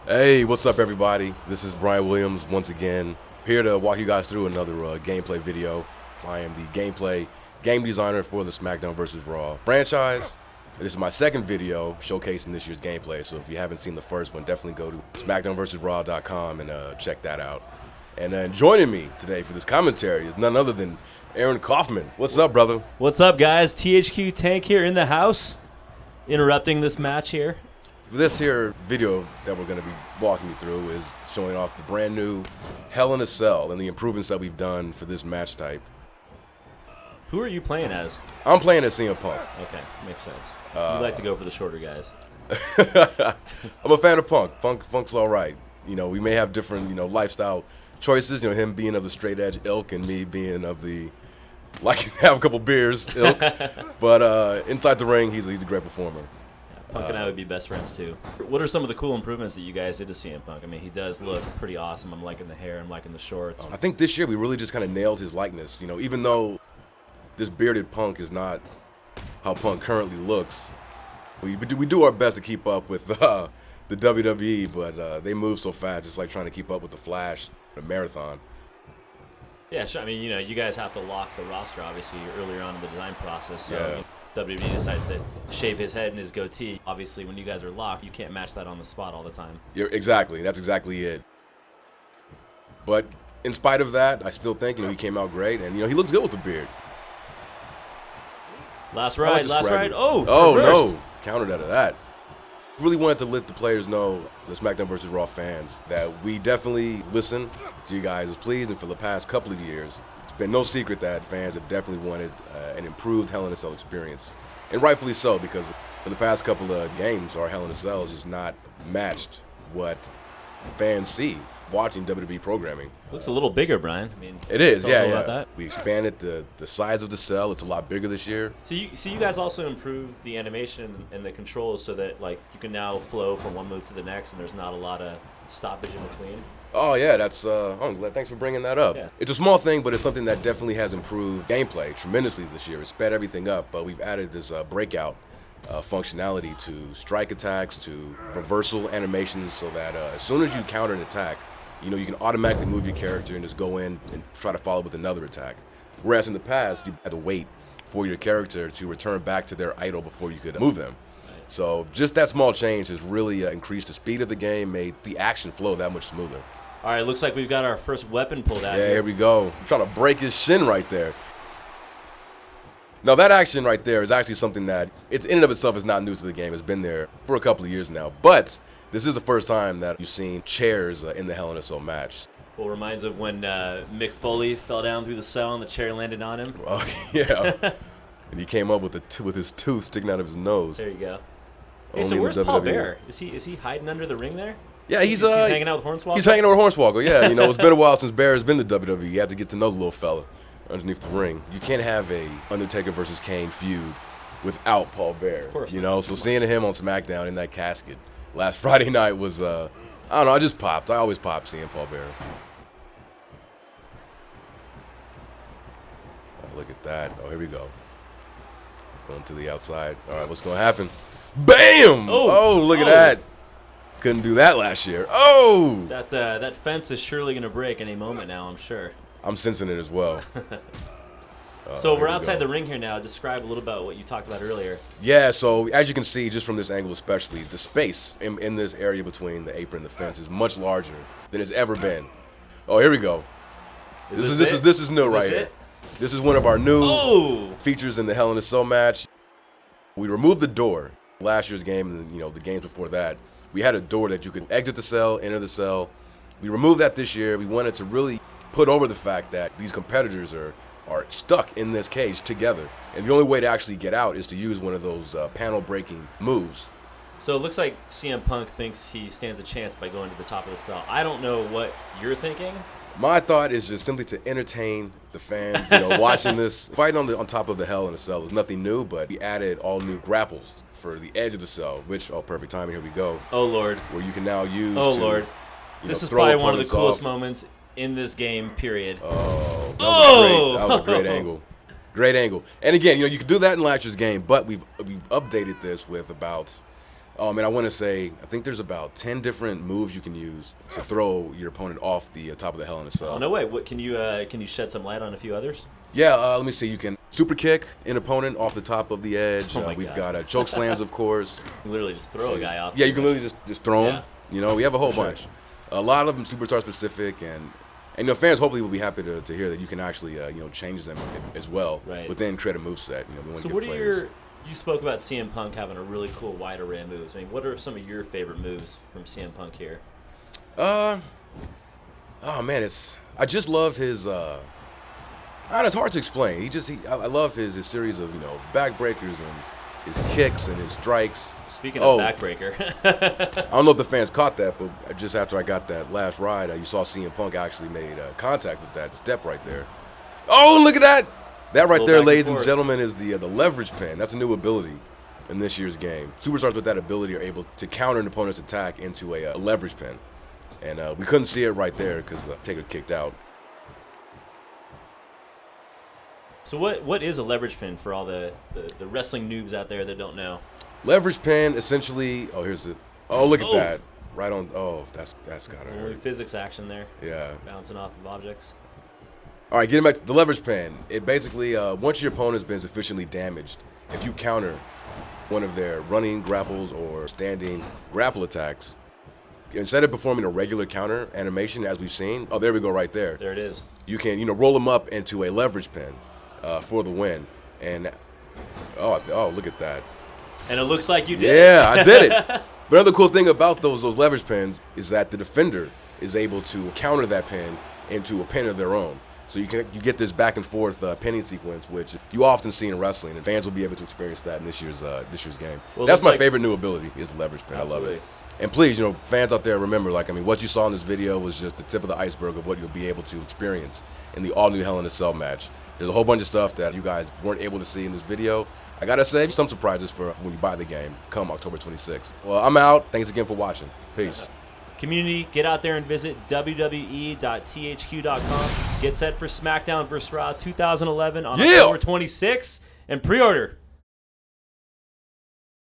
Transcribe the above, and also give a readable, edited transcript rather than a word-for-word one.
Hey, what's up, everybody? This is Bryan Williams once again, here to walk you guys through another gameplay video. I am the game designer for the SmackDown vs. Raw franchise. This is my second video showcasing this year's gameplay, so if you haven't seen the first one, definitely go to SmackDownVsRaw.com and check that out. And then joining me today for this commentary is none other than Aaron Kaufman. What's up, brother? What's up, guys? THQ Tank here in the house, interrupting this match here. This here video that we're going to be walking you through is showing off the brand new Hell in a Cell and the improvements that we've done for this match type. Who are you playing as? I'm playing as CM Punk. Okay, makes sense. You like to go for the shorter guys. I'm a fan of Punk. Punk's all right. You know, we may have different, lifestyle choices. You know, him being of the straight edge ilk and me being of the like have a couple beers ilk. But inside the ring, he's a great performer. Punk and I would be best friends too. What are some of the cool improvements that you guys did to CM Punk? I mean, he does look pretty awesome. I'm liking the hair. I'm liking the shorts. I think this year we really just kind of nailed his likeness. You know, even though this bearded Punk is not how Punk currently looks, we do our best to keep up with the WWE, but they move so fast. It's like trying to keep up with the Flash, the marathon. Yeah, sure. I mean, you guys have to lock the roster obviously earlier on in the design process. So Yeah. WWE decides to shave his head and his goatee. Obviously, when you guys are locked, you can't match that on the spot all the time. Exactly. That's exactly it. But in spite of that, I still think he came out great, and he looks good with the beard. Last I like ride, to last scrap ride. it. Oh, reversed. No, countered out of that. Really wanted to let the players know, the SmackDown vs. Raw fans, that we definitely listen to you guys' pleas, and for the past couple of years, it's been no secret that fans have definitely wanted an improved Hell in a Cell experience. And rightfully so, because for the past couple of games, our Hell in a Cell has just not matched what fans see watching WWE programming. Looks a little bigger, Brian. I mean, It is, tell us all yeah. about that. We expanded the size of the cell. It's a lot bigger this year. So you guys also improved the animation and the controls so that like you can now flow from one move to the next, and there's not a lot of stoppage in between. Oh yeah, that's. I'm glad. Thanks for bringing that up. Yeah. It's a small thing, but it's something that definitely has improved gameplay tremendously this year. It sped everything up, but we've added this breakout functionality to strike attacks, to reversal animations, so that as soon as you counter an attack, you can automatically move your character and just go in and try to follow with another attack. Whereas in the past, you had to wait for your character to return back to their idol before you could move them. So just that small change has really increased the speed of the game, made the action flow that much smoother. All right, looks like we've got our first weapon pulled out. Yeah, here we go. I'm trying to break his shin right there. Now that action right there is actually something that, in and of itself, is not new to the game. It's been there for a couple of years now. But this is the first time that you've seen chairs in the Hell in a Cell match. Well, reminds of when Mick Foley fell down through the cell and the chair landed on him. Oh yeah, and he came up with his tooth sticking out of his nose. There you go. Hey, Only so in where's the Paul WWE. Bearer? Is he hiding under the ring there? Yeah, he's hanging out with Hornswoggle? He's hanging out with Hornswoggle. Yeah, it's been a while since Bear's been to WWE. You have to get to know the little fella underneath the ring. You can't have a Undertaker versus Kane feud without Paul Bearer. Of course. So seeing him on SmackDown in that casket last Friday night was, I don't know, I just popped. I always pop seeing Paul Bearer. Oh, look at that. Oh, here we go. Going to the outside. All right, what's going to happen? Bam! Oh, look at that. Couldn't do that last year. Oh! That fence is surely going to break any moment now, I'm sure. I'm sensing it as well. So here we're we outside go. the ring here now. Describe a little about what you talked about earlier. Yeah, so as you can see, just from this angle especially, the space in this area between the apron and the fence is much larger than it's ever been. Oh, here we go. This is new right here. This is one of our new features in the Hell in a Cell match. We removed the door. Last year's game and the games before that, we had a door that you could exit the cell, enter the cell. We removed that this year. We wanted to really put over the fact that these competitors are stuck in this cage together. And the only way to actually get out is to use one of those panel breaking moves. So it looks like CM Punk thinks he stands a chance by going to the top of the cell. I don't know what you're thinking. My thought is just simply to entertain the fans, watching this. Fighting on top of the Hell in a Cell is nothing new, but we added all new grapples for the edge of the cell, which, perfect timing, here we go. Oh, Lord. Where you can now use Lord. This is probably one of the coolest moments in this game, period. Oh, that was a great angle. Great angle. And again, you could do that in last year's game, but we've updated this with about Oh man, I want to say I think there's about 10 different moves you can use to throw your opponent off the top of the Hell in a Cell. Oh no way! What can you shed some light on a few others? Yeah, let me see. You can super kick an opponent off the top of the edge. We've got choke slams, of course. You literally just throw a guy off. Yeah, you can literally just throw him. You know, we have a whole bunch. Sure. A lot of them superstar specific, and you know, fans hopefully will be happy to hear that you can actually change them as well within create a moveset. You know, we want to give players. You spoke about CM Punk having a really cool wide array of moves. I mean, what are some of your favorite moves from CM Punk here? Oh man, I just love his. It's hard to explain. I love his series of backbreakers and his kicks and his strikes. Speaking of backbreaker, I don't know if the fans caught that, but just after I got that last ride, you saw CM Punk actually made contact with that step right there. Oh, look at that! That right there, ladies and gentlemen, is the leverage pin. That's a new ability in this year's game. Superstars with that ability are able to counter an opponent's attack into a leverage pin. And we couldn't see it right there because Taker kicked out. So what is a leverage pin for all the wrestling noobs out there that don't know? Leverage pin, essentially, look at that. Right on, that's got to hurt. Physics action there. Yeah. Bouncing off of objects. All right, getting back to the leverage pin. It basically, once your opponent's been sufficiently damaged, if you counter one of their running grapples or standing grapple attacks, instead of performing a regular counter animation as we've seen, there we go right there. There it is. You can, roll them up into a leverage pin for the win. And, look at that. And it looks like you did. Yeah, I did it. But another cool thing about those leverage pins is that the defender is able to counter that pin into a pin of their own. So you get this back and forth pinning sequence, which you often see in wrestling, and fans will be able to experience that in this year's game. Well, that's my favorite new ability is the leverage pin. Absolutely. I love it. And please, fans out there, remember, what you saw in this video was just the tip of the iceberg of what you'll be able to experience in the all-new Hell in a Cell match. There's a whole bunch of stuff that you guys weren't able to see in this video. I gotta say, some surprises for when you buy the game come October 26th. Well, I'm out. Thanks again for watching. Peace. Community, get out there and visit wwe.thq.com. Get set for SmackDown vs. Raw 2011 on October 26th and pre-order